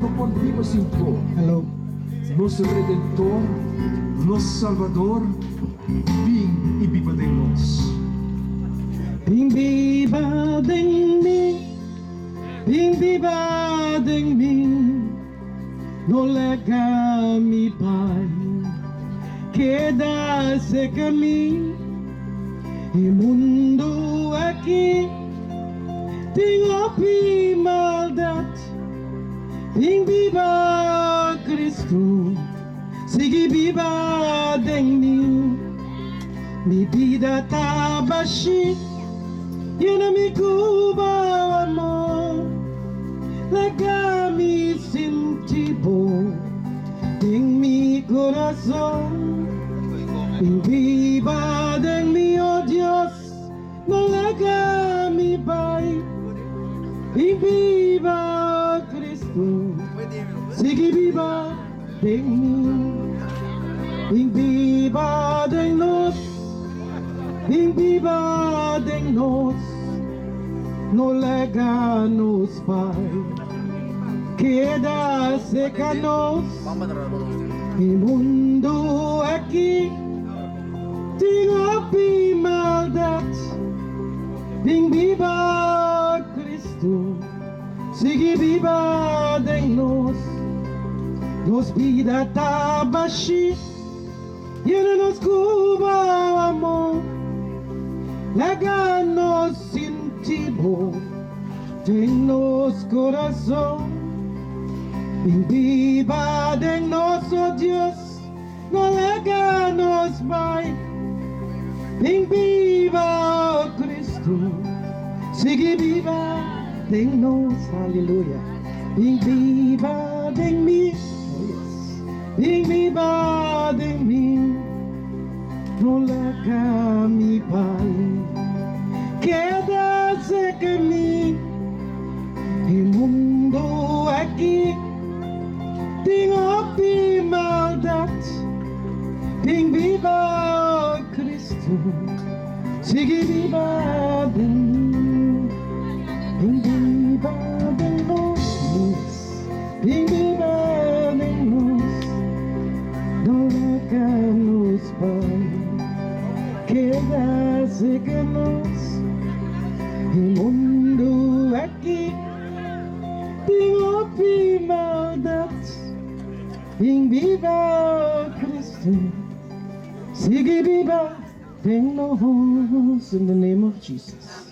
5. Hello. Nosso Redentor, nosso Salvador, vim e viva de nós. Viva de mim, no lega mi pai, queda-se caminho, e mundo aqui tem opi maldade. Viva Cristo, siga viva de mim, mi vida tá baixa. Llena mi cuba amor, lega-me sentido em mi coração. Viva de mim, oh Deus, no lega-me Pai. Viva Cristo, siga viva de mim. Viva de nós, viva de nós. No lega-nos, Pai, queda-se conosco. O mundo aqui tem opi maldade. Viva Cristo, siga viva de nós. Nos vida tá baixa, llena-nos com amor. Lega-nos sentido em nosso coração. Viva de nosso Deus, no lega-nos Pai. Viva Cristo, siga viva de nós, aleluia. Viva de mim, viva de mim, no lega-me Pai. Queda-se comigo, o mundo aqui tem opi maldade. Viva Cristo, siga viva de mim. Viva de nós, viva de nós, não lega-nos Pai. Queda-se conosco. O mundo aqui tem opi maldade. Viva Cristo, siga viva de nós. In the name of Jesus.